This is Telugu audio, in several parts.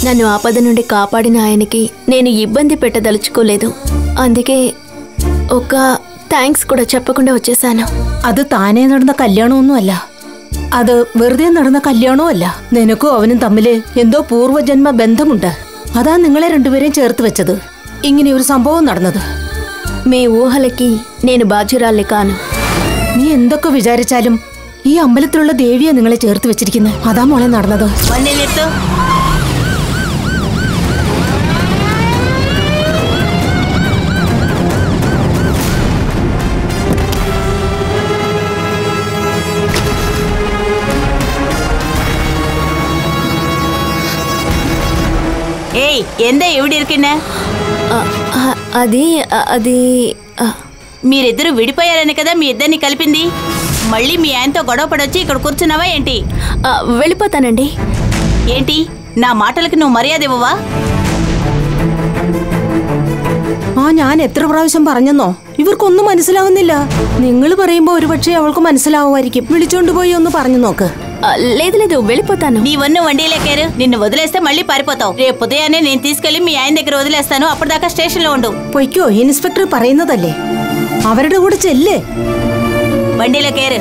నన్ను ఆపద నుండి కాపాడిన ఆయనకి నేను ఇబ్బంది పెట్టదలుచుకోలేదు. అందుకే ఒక థ్యాంక్స్ కూడా చెప్పకుండా వచ్చేసాను. അത് താനേ നടന്ന കല്യാണമൊന്നുമല്ല, അത് വെറുതെ നടന്ന കല്യാണമല്ല. നിനക്കും അവനും തമ്മില് എന്തോ പൂർവ്വജന്മ ബന്ധമുണ്ട്. അതാ നിങ്ങളെ രണ്ടുപേരെയും ചേർത്ത് വെച്ചത്. ഇങ്ങനെ ഒരു സംഭവം നടന്നത്. మీ ఊహలకి నేను బాధ్యురాలే కాను. നീ എന്തൊക്കെ വിചാരിച്ചാലും ഈ അമ്പലത്തിലുള്ള ദേവിയെ നിങ്ങളെ ചേർത്ത് വെച്ചിരിക്കുന്നത്. അതാ മോളെ നടന്നത്. ఏయ్ ఎంత ఎవడి ఇరుకిన్న? అది అది మీరిద్దరు విడిపోయారని కదా మీ ఇద్దరిని కలిపింది. మళ్ళీ మీ ఆయనతో గొడవ పడొచ్చి ఇక్కడ కూర్చున్నావా ఏంటి? వెళ్ళిపోతానండి. ఏంటి నా మాటలకి నువ్వు మర్యాద ఇవ్వవా? ഞാൻ എത്ര പ്രാവശ്യം പറഞ്ഞെന്നോ? ഇവർക്കൊന്നും മനസ്സിലാവുന്നില്ല. നിങ്ങൾ പറയുമ്പോ ഒരുപക്ഷെ അവൾക്ക് മനസ്സിലാവുമായിരിക്കും. വിളിച്ചോണ്ട് പോയി ഒന്ന് പറഞ്ഞു നോക്ക്. లేదు లేదు వెళ్ళిపోతాను. నీవన్ను వండీలేకారు. నిన్ను వదిలేస్తే మళ్ళీ పారిపోతావు. రేపు ఉదయాన్నే నేను తీసుకెళ్లి మీ ఆయన దగ్గర వదిలేస్తాను. అప్పటిదాకా స్టేషన్ లో ఉండు. പൊയ്ക്കോ, ഇൻസ്പെക്ടർ പറയുന്നതല്ലേ. അവരുടെ കൂടെ ചെല്ല്. వండీలేకారు.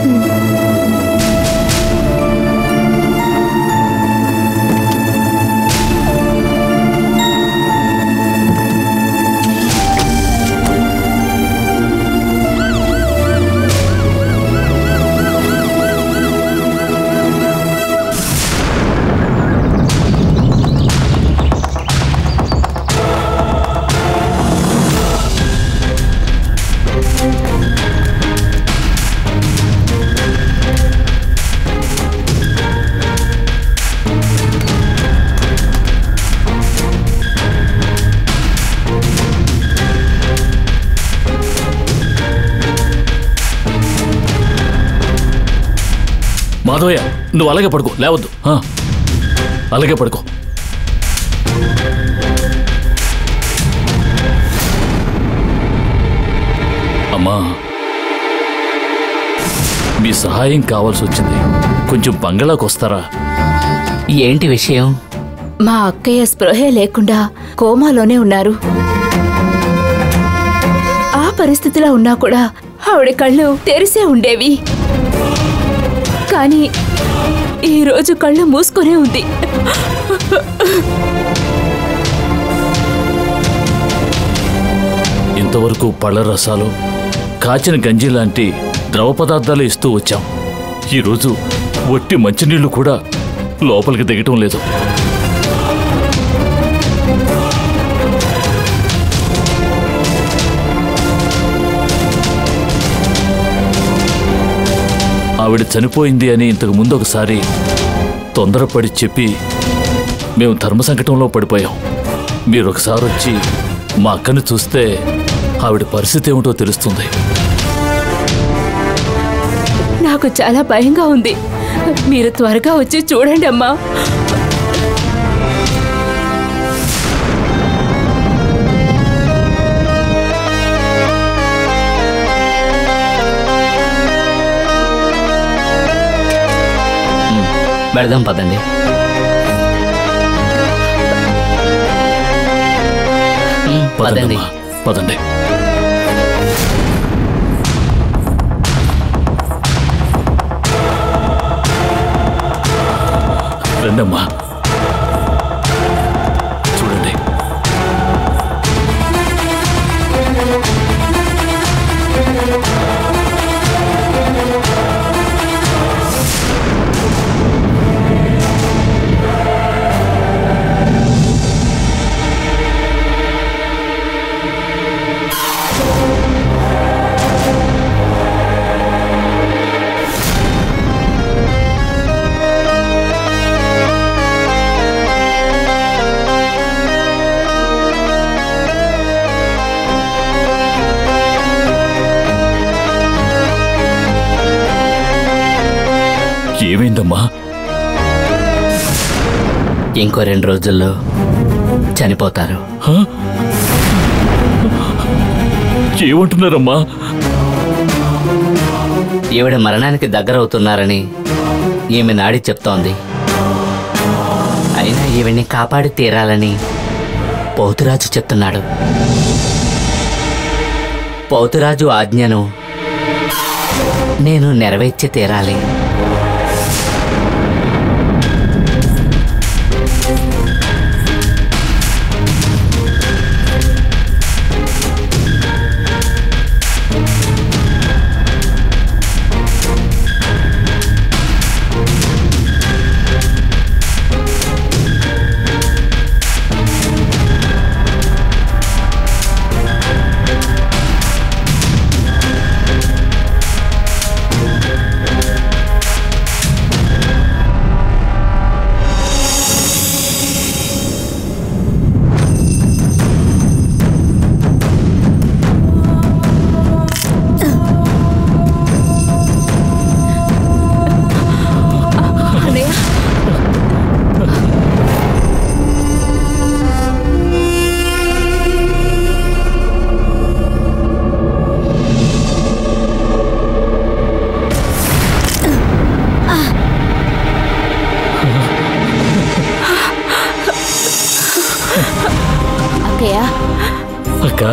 మాధవయ్య, నువ్వు అలాగే పడుకో, లేవద్దు. అలాగే పడుకో. అమ్మా, మీ సహాయం కావాల్సి వచ్చింది. కొంచెం బంగళాకు వస్తారా? ఏంటి విషయం? మా అక్కయ్య స్పృహే లేకుండా కోమాలోనే ఉన్నారు. ఆ పరిస్థితిలో ఉన్నా కూడా ఆవిడ కళ్ళు తెరిసే ఉండేవి. కానీ ఈ రోజు కళ్ళు మూసుకొనే ఉంది. ఇంతవరకు పళ్ళ రసాలు, కాచిన గంజి లాంటి ద్రవ పదార్థాలు ఇస్తూ వచ్చాం. ఈరోజు ఒట్టి మంచినీళ్లు కూడా లోపలికి దిగటం లేదు. ఆవిడ చనిపోయింది అని ఇంతకు ముందు ఒకసారి తొందరపడి చెప్పి మేము ధర్మ సంకటంలో పడిపోయాం. మీరు ఒకసారి వచ్చి మా అక్కను చూస్తే ఆవిడ పరిస్థితి ఏమిటో తెలుస్తుంది. నాకు చాలా భయంగా ఉంది. మీరు త్వరగా వచ్చి చూడండి అమ్మా. వెళదాం పదండి. పదండి పదండి. రండమ్మా, చూడండి. ఏమైందమ్మా? ఇంకో 2 రోజుల్లో చనిపోతారు. ఏమంటున్నారమ్మా? ఈవిడ మరణానికి దగ్గరవుతున్నారని ఈమె నాడి చెప్తోంది. అయినా ఈవిడ్ని కాపాడి తీరాలని పోతురాజు చెప్తున్నాడు. పోతురాజు ఆజ్ఞను నేను నెరవేర్చి తీరాలి. అక్క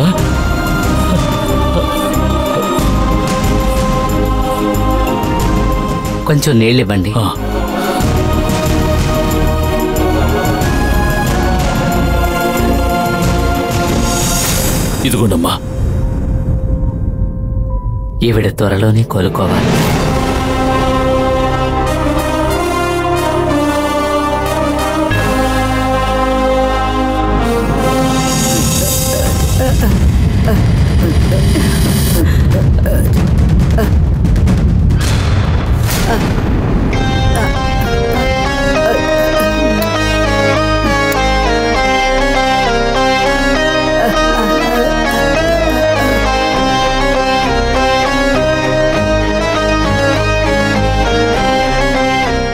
కొంచెం నీళ్ళు ఇవ్వండి. ఇదిగోండమ్మా. ఈవిడ త్వరలోనే కోలుకోవాలి.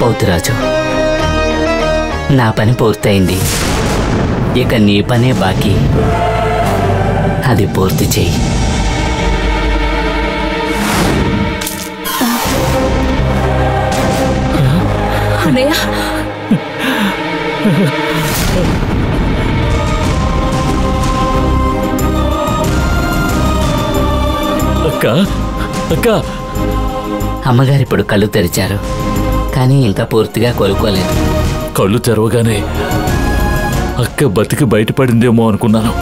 పోతురాజు, నా పని పూర్తయింది. ఇక నీ పనే బాకీ. అది పూర్తి చెయ్యి. అన్నయ్య, అక్క అక్క అమ్మగారు ఇప్పుడు కళ్ళు తెరిచారు, కానీ ఇంకా పూర్తిగా కోలుకోలేదు. కళ్ళు తెరవగానే అక్క బతికి బయటపడిందేమో అనుకున్నాను.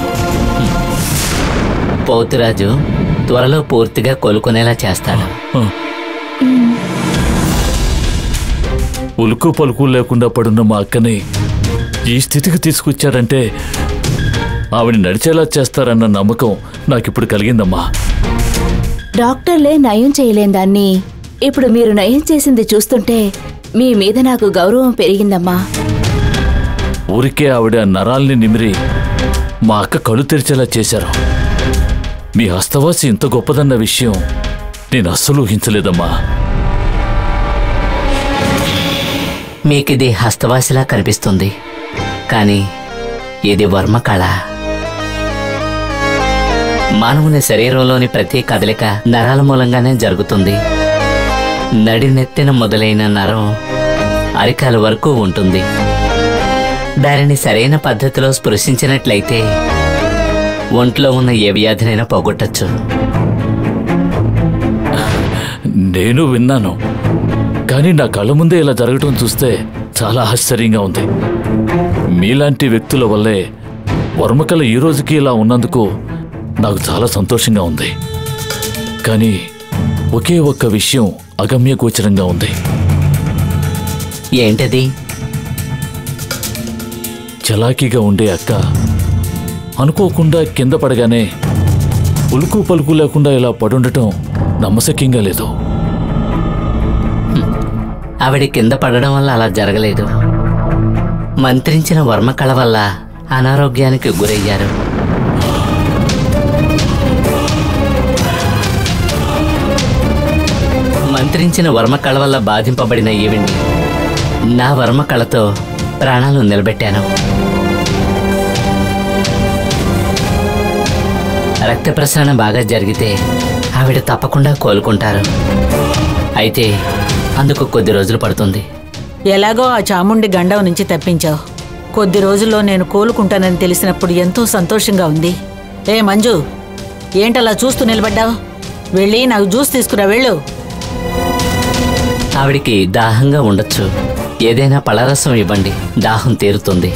పోతురాజు త్వరలో పూర్తిగా కోలుకునేలా చేస్తాడు. ఉలుకు పలుకు లేకుండా పడున్న మా అక్కని ఈ స్థితికి తీసుకొచ్చారంటే ఆవిడ నడిచేలా చేస్తారన్న నమ్మకం నాకిప్పుడు కలిగిందమ్మా. డాక్టర్లే నయం చేయలేని దాన్ని ఇప్పుడు మీరు నయం చేసింది చూస్తుంటే మీ మీద నాకు గౌరవం పెరిగిందమ్మా. ఊరికే ఆవిడ నరాల్ని నిమిరి మా అక్క కళ్ళు తెరిచేలా చేశారు. మీ హస్తవాసి ఇంత గొప్పదన్న విషయం నేను అస్సలు ఊహించలేదమ్మా. మీకిది హస్తవాసిలా కనిపిస్తుంది, కానీ ఇది వర్మ కళ. మానవుని శరీరంలోని ప్రతి కదలిక నరాల మూలంగానే జరుగుతుంది. నడినెత్తిన మొదలైన నరం అరికాల వరకు ఉంటుంది. దానిని సరైన పద్ధతిలో స్పృశించినట్లయితే ఒంట్లో ఉన్న ఏ వ్యాధినైనా పోగొట్టచ్చు. నేను విన్నాను, కానీ నా కళ్ళ ముందే ఇలా జరగటం చూస్తే చాలా ఆశ్చర్యంగా ఉంది. మీలాంటి వ్యక్తుల వల్లే వర్మకళ ఈ రోజుకి ఇలా ఉన్నందుకు నాకు చాలా సంతోషంగా ఉంది. కానీ ఒకే ఒక్క విషయం అగమ్య గోచరంగా ఉంది. ఏంటది? చలాకీగా ఉండే అక్క అనుకోకుండా కింద పడగానే ఉలుకు పలుకు లేకుండా ఇలా పడుండటం నమ్మశక్యంగా లేదు. ఆవిడ కింద పడడం వల్ల అలా జరగలేదు. మంత్రించిన వర్మకళ వల్ల అనారోగ్యానికి గురయ్యారు. మంత్రించిన వర్మకళ వల్ల బాధింపబడిన ఈవిడ్ని నా వర్మకళతో ప్రాణాలు నిలబెట్టాను. రక్త ప్రసరణ బాగా జరిగితే ఆవిడ తప్పకుండా కోలుకుంటారు. అయితే అందుకు కొద్ది రోజులు పడుతుంది. ఎలాగో ఆ చాముండి గండం నుంచి తప్పించావు. కొద్ది రోజుల్లో నేను కోలుకుంటానని తెలిసినప్పుడు ఎంతో సంతోషంగా ఉంది. ఏ మంజు, ఏంటలా చూస్తూ నిలబడ్డావు? వెళ్ళి నాకు జ్యూస్ తీసుకురా, వెళ్ళు. ఆవిడికి దాహంగా ఉండొచ్చు, ఏదైనా పళ్ళరసం ఇవ్వండి, దాహం తీరుతుంది.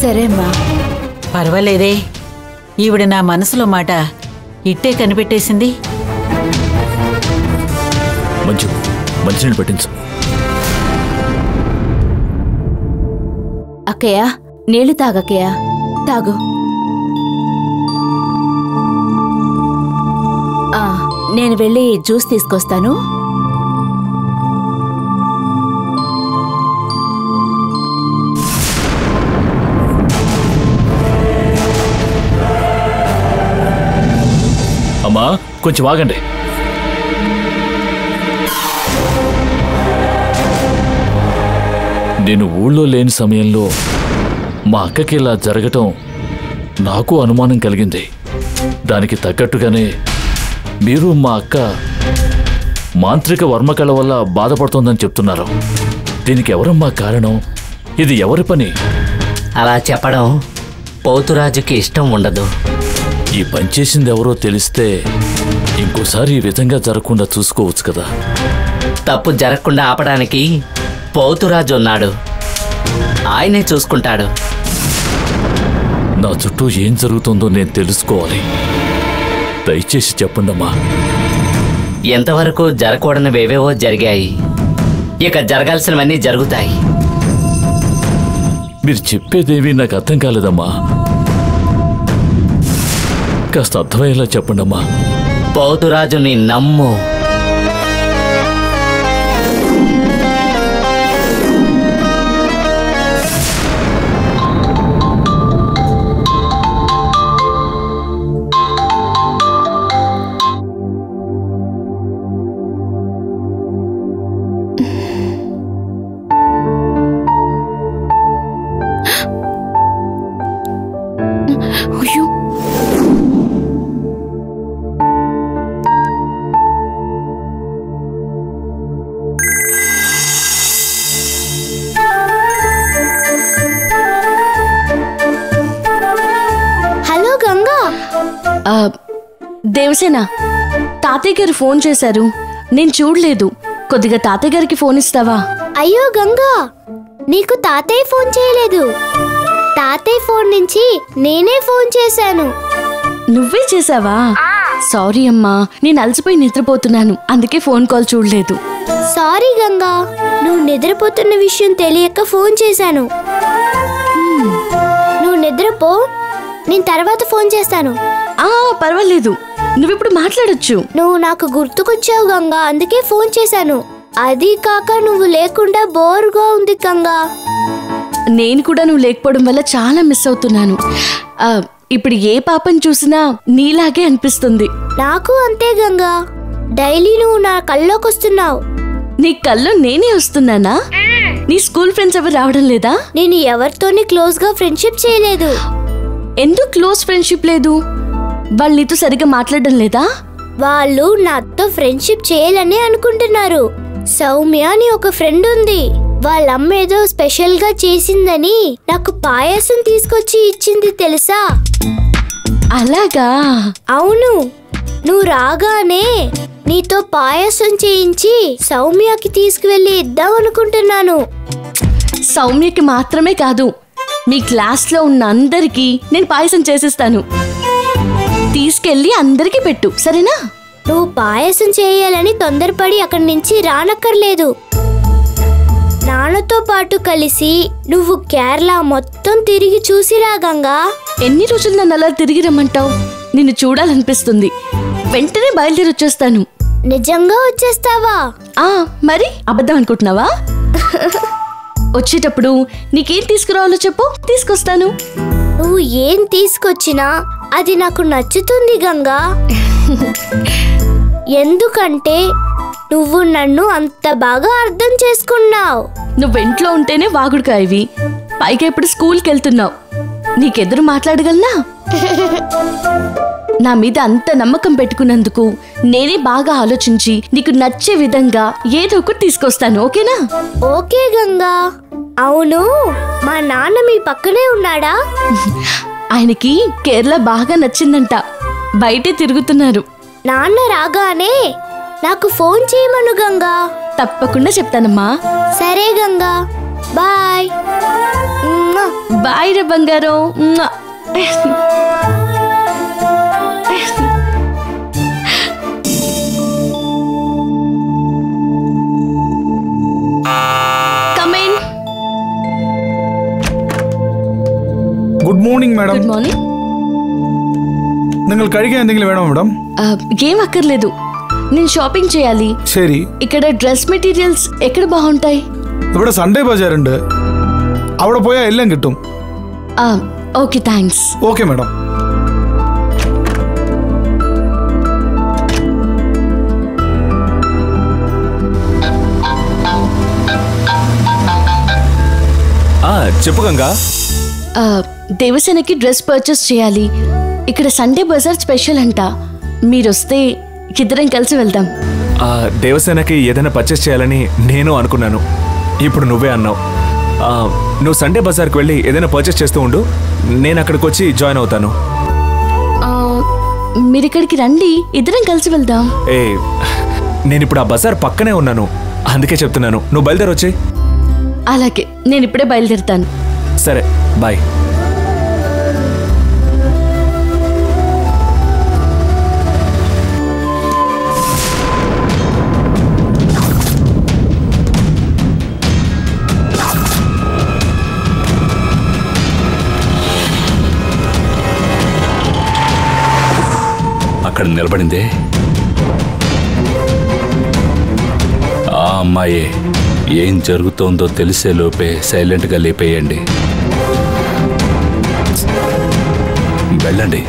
సరే అమ్మా. పర్వాలేదే, ఈవిడ నా మనసులో మాట ఇట్టే కనిపెట్టేసింది. మంచినీళ్ళు పెట్టించు. అక్కయ్య, నీళ్లు తాగక్కయ్య, తాగు. నేను వెళ్ళి జ్యూస్ తీసుకొస్తాను. అమ్మా, కొంచెం ఆగండి. నేను ఊళ్ళో లేని సమయంలో మా అక్కకి ఇలా జరగటం నాకు అనుమానం కలిగింది. దానికి తగ్గట్టుగానే మీరు మా అక్క మాంత్రిక వర్మకళ వల్ల బాధపడుతోందని చెప్తున్నారు. దీనికి ఎవరమ్మా కారణం? ఇది ఎవరి పని? అలా చెప్పడం పోతురాజుకి ఇష్టం ఉండదు. ఈ పని చేసింది ఎవరో తెలిస్తే ఇంకోసారి ఈ విధంగా జరగకుండా చూసుకోవచ్చు కదా. తప్పు జరగకుండా ఆపడానికి పోతురాజు ఉన్నాడు, ఆయనే చూసుకుంటాడు. నా చుట్టూ ఏం జరుగుతుందో నేను తెలుసుకోవాలి. దయచేసి చెప్పండమ్మా. ఎంతవరకు జరగకూడనివేవేవో జరిగాయి, ఇక జరగాల్సినవన్నీ జరుగుతాయి. మీరు చెప్పేదేవి నాకు అర్థం కాలేదమ్మా. కాస్త అర్థమయ్యేలా చెప్పండమ్మా. పోతురాజుని నమ్ము. దేవసేన, తాతయ్య గారు ఫోన్ చేశారు, నేను చూడలేదు. కొద్దిగా తాతయ్య గారికి ఫోన్ ఇస్తావా? అయ్యో గంగా, నీకు తాతయ్య ఫోన్ చేయలేదు. తాతయ్య ఫోన్ నుంచి నేనే ఫోన్ చేశాను. నువ్వే చేసావా? సారీ అమ్మా, నేను అలసిపోయి నిద్రపోతున్నాను, అందుకే ఫోన్ కాల్ చూడలేదు. సారీ గంగా, నువ్వు నిద్రపోతున్న విషయం తెలియక ఫోన్ చేశాను. నువ్వు నిద్రపో, నేను తర్వాత ఫోన్ చేస్తాను. పర్వాలేదు, నువ్విప్పుడు మాట్లాడొచ్చు. నువ్వు నాకు గుర్తుకొచ్చావు గంగా, అందుకే ఫోన్ చేశాను. అది కాక నువ్వు లేకుండా బోర్గా ఉంది గంగా. నేను కూడా నువ్వు లేకపోవడం వల్ల చాలా మిస్ అవుతున్నాను. ఇప్పుడు ఏ పాపని చూసినా నీలాగే అనిపిస్తుంది. నాకు అంతే గంగా, డైలీ నువ్వు నా కల్లోకి వస్తున్నావు. నీ కల్లో నేనే వస్తున్నానా? నీ స్కూల్ ఫ్రెండ్స్ ఎవరు రావడం లేదా? నేను ఎవరితోని క్లోజ్ గా ఫ్రెండ్షిప్ చేయలేదు. ఎందుకు క్లోజ్ ఫ్రెండ్షిప్ లేదు? వాళ్ళు నీతో సరిగ్గా మాట్లాడడం లేదా? వాళ్ళు నాతో ఫ్రెండ్షిప్ చేయాలని అనుకుంటున్నారు. సౌమ్య అని ఒక ఫ్రెండ్ ఉంది, వాళ్ళ అమ్మ ఏదో స్పెషల్ గా చేసిందని నాకు పాయసం తీసుకొచ్చి ఇచ్చింది తెలుసా? అలాగా? అవును, నువ్వు రాగానే నీతో పాయసం చేయించి సౌమ్యకి తీసుకువెళ్ళి ఇద్దాం అనుకుంటున్నాను. సౌమ్యకి మాత్రమే కాదు, మీ క్లాస్ లో ఉన్న అందరికీ నేను పాయసం చేసిస్తాను. తీసుకెళ్ళి అందరికీ పెట్టు, సరేనా? నువ్వు పాయసం చేయాలని తొందరపడి అక్కడి నుంచి రానక్కర్లేదు. నాన్నతో పాటు కలిసి నువ్వు కేరళ మొత్తం తిరిగి చూసిరా గంగా. ఎన్ని రోజులు నన్ను అలా తిరిగి రమ్మంటావు? నిన్ను చూడాలనిపిస్తుంది. వెంటనే బయలుదేరి వచ్చేస్తాను. నిజంగా వచ్చేస్తావా? మరి అబద్ధం అనుకుంటున్నావా? వచ్చేటప్పుడు నీకేం తీసుకురావాలో చెప్పు, తీసుకొస్తాను. నువ్వు ఏం తీసుకొచ్చినా అది నాకు నచ్చుతుంది గంగా. ఎందుకంటే నువ్వు నన్ను అంత బాగా అర్థం చేసుకున్నావు. నువ్వెంట్లో ఉంటేనే వాగుడుకాయవి, పైగా ఇప్పుడు స్కూల్కి వెళ్తున్నావు. నీకెదురు మాట్లాడగలనా? నా మీద అంత నమ్మకం పెట్టుకున్నందుకు నేనే బాగా ఆలోచించి నీకు నచ్చే విధంగా ఏదో ఒకటి తీసుకొస్తాను, ఓకేనా? ఓకే గంగా, అవును, మా నాన్న మీ పక్కనే ఉన్నాడా? ఆయనకి కేరళ బాగా నచ్చిందంట, బయటే తిరుగుతున్నారు. నాన్న రాగానే నాకు ఫోన్ చేయమను గంగా. తప్పకుండా చెప్తానమ్మా. సరే గంగా, బాయ్. బాయ్ రే బంగారం. Good morning madam. Good morning. നിങ്ങൾ കഴിക്കാൻ എന്തെങ്കിലും വേണോ മാഡം? ఏం అక్కర్లేదు, నేను షాపింగ్ చేయాలి. ശരി. ఇక్కడ డ్రెస్ మెటీరియల్స్ ఎక్కడ బాగుంటాయి? ഇവിടെ സൺഡേ ബജാർ ഉണ്ട്, അവിടെ പോയാൽ എല്ലാം കിട്ടും. Okay, thanks. Okay madam. చెప్పు గంగా. దేవసేనకి డ్రెస్ పర్చేస్ చేయాలి. ఇక్కడ సండే బజార్ స్పెషల్ అంట. మీరొస్తే ఇద్దరం కలిసి వెళ్దాం. దేవసేనకి ఏదైనా పర్చేస్ చేయాలని నేను అనుకున్నాను, ఇప్పుడు నువ్వే అన్నావు. నువ్వు సండే బజార్కి వెళ్ళి ఏదైనా పర్చేస్ చేస్తూ ఉండు, నేను అక్కడికి వచ్చి జాయిన్ అవుతాను. మీరు ఇక్కడికి రండి, ఇద్దరం కలిసి వెళ్దాం. నేను ఇప్పుడు ఆ బజార్ పక్కనే ఉన్నాను, అందుకే చెప్తున్నాను. నువ్వు బయలుదేరి వచ్చి. అలాగే, నేను ఇప్పుడే బయలుదేరుతాను. సరే, బాయ్. అక్కడ నిలబడిందే ఆ అమ్మాయే. ఏం జరుగుతోందో తెలిసే లోపే సైలెంట్గా లేపేయండి. వెళ్ళండి.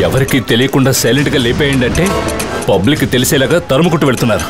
ఎవరికి తెలియకుండా సైలెంట్ గా లేపేయండి అంటే పబ్లిక్ తెలిసేలాగా తరుముకుంటూ వెళ్తున్నారు.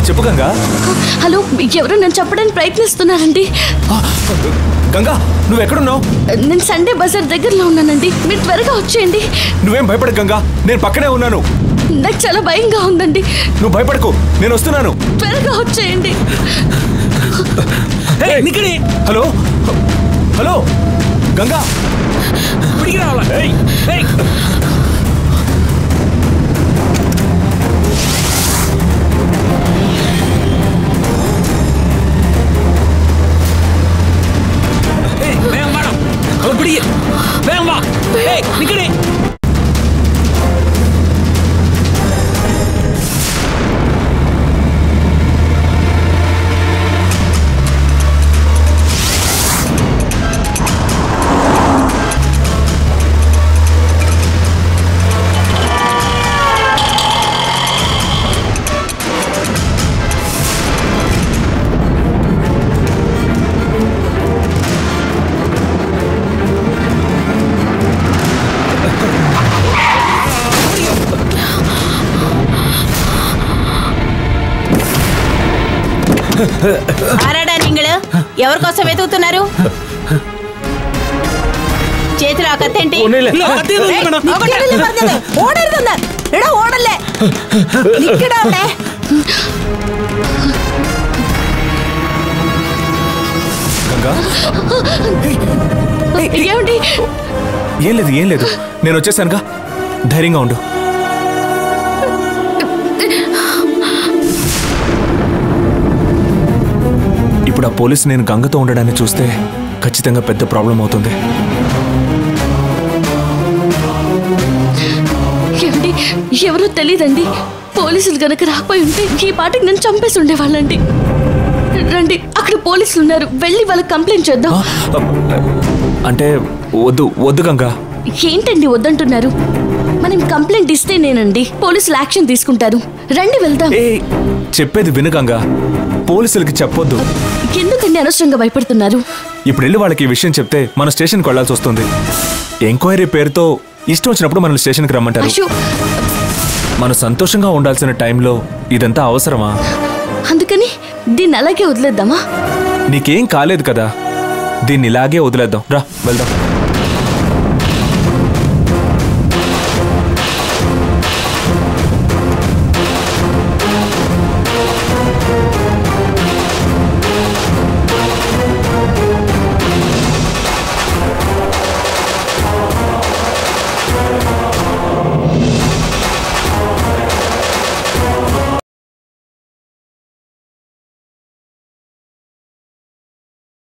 చెప్పు గంగా. హలో, ఎవరు నన్ను చెప్పడానికి ప్రయత్నిస్తున్నారండి. గంగా, నువ్వు ఎక్కడున్నావు? నేను సండే బజార్ దగ్గరలో ఉన్నానండి, మీరు త్వరగా వచ్చేయండి. నువ్వేం భయపడకు గంగా, నేను పక్కనే ఉన్నాను. నాకు చాలా భయంగా ఉందండి. నువ్వు భయపడకు, నేను వస్తున్నాను. త్వరగా వచ్చేయండి. హలో హలో గంగా, ആരാടാ നിങ്ങള്? ఎవరి కోసం వెతుకుతున్నారు? చేతిలో ఆ కత్తేంటి? ఏమిటి? ఏం లేదు నేను వచ్చేసానుగా, ధైర్యంగా ఉండు. ఇప్పుడు ఆ పోలీసు నేను గంగతో ఉండడాన్ని చూస్తే ఖచ్చితంగా పెద్ద ప్రాబ్లం అవుతుంది. ఏమండి, ఎవరో తెలీదండి. పోలీసులు గనక రాకపోయి ఉంటే ఈ పాటికి నేను చంపేసి ఉండేవాళ్ళండి. రండి, అక్కడ పోలీసులు ఉన్నారు, వెళ్ళి వాళ్ళకి కంప్లైంట్ చేద్దాం. అంటే వద్దు గంగా. ఏంటండి వద్దంటున్నారు? మనం కంప్లైంట్ ఇస్తేనేనండి పోలీసులు యాక్షన్ తీసుకుంటారు. రండి వెళ్దాం. చెప్పేది విను గంగా, పోలీసులకి చెప్పొద్దు. ఎందుకండి అనవసరంగా భయపడుతున్నారు? ఇప్పుడు వెళ్ళి వాళ్ళకి ఈ విషయం చెప్తే మన స్టేషన్కి వెళ్లాల్సి వస్తుంది. ఎంక్వైరీ పేరుతో ఇష్టం వచ్చినప్పుడు మన స్టేషన్కి రమ్మంటారు. మనం సంతోషంగా ఉండాల్సిన టైంలో ఇదంతా అవసరమా? అందుకని దీన్ని అలాగే వదిలేద్దామా? నీకేం కాలేదు కదా, దీన్ని ఇలాగే వదిలేద్దాం. రా వెళ్దాం.